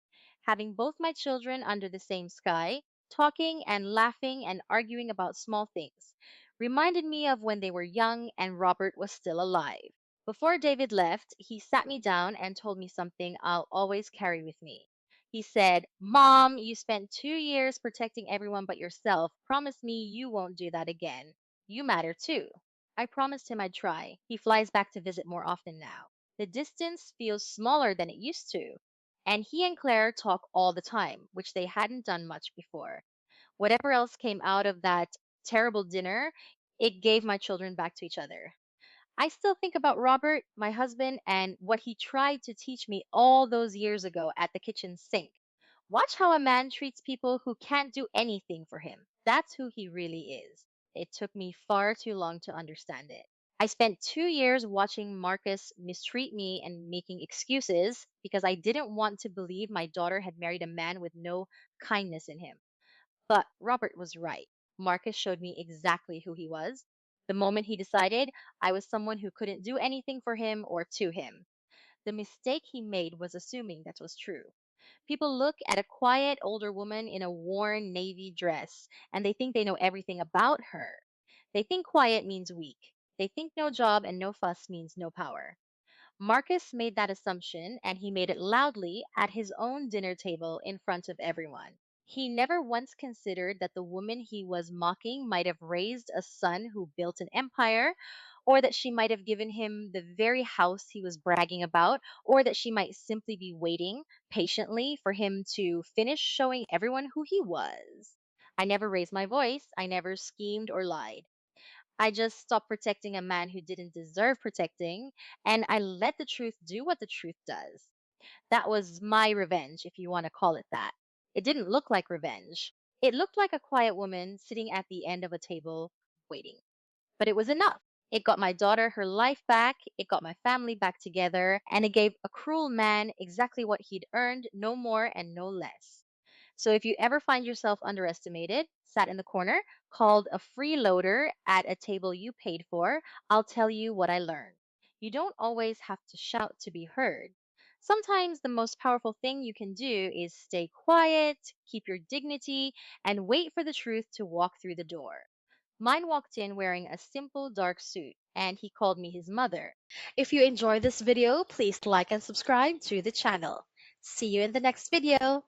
Having both my children under the same sky, talking and laughing and arguing about small things, reminded me of when they were young and Robert was still alive. Before David left, he sat me down and told me something I'll always carry with me. He said, "Mom, you spent 2 years protecting everyone but yourself. Promise me you won't do that again. You matter too." I promised him I'd try. He flies back to visit more often now. The distance feels smaller than it used to. And he and Claire talk all the time, which they hadn't done much before. Whatever else came out of that terrible dinner, it gave my children back to each other. I still think about Robert, my husband, and what he tried to teach me all those years ago at the kitchen sink. Watch how a man treats people who can't do anything for him. That's who he really is. It took me far too long to understand it. I spent 2 years watching Marcus mistreat me and making excuses because I didn't want to believe my daughter had married a man with no kindness in him. But Robert was right. Marcus showed me exactly who he was. The moment he decided I was someone who couldn't do anything for him or to him. The mistake he made was assuming that was true. People look at a quiet older woman in a worn navy dress and they think they know everything about her. They think quiet means weak. They think no job and no fuss means no power. Marcus made that assumption and he made it loudly at his own dinner table in front of everyone. He never once considered that the woman he was mocking might have raised a son who built an empire, or that she might have given him the very house he was bragging about, or that she might simply be waiting patiently for him to finish showing everyone who he was. I never raised my voice, I never schemed or lied. I just stopped protecting a man who didn't deserve protecting, and I let the truth do what the truth does. That was my revenge, if you want to call it that. It didn't look like revenge. It looked like a quiet woman sitting at the end of a table waiting. But it was enough. It got my daughter her life back, it got my family back together, and it gave a cruel man exactly what he'd earned, no more and no less. So if you ever find yourself underestimated, sat in the corner, called a freeloader at a table you paid for, I'll tell you what I learned. You don't always have to shout to be heard. Sometimes the most powerful thing you can do is stay quiet, keep your dignity, and wait for the truth to walk through the door. Mine walked in wearing a simple dark suit, and he called me his mother. If you enjoyed this video, please like and subscribe to the channel. See you in the next video.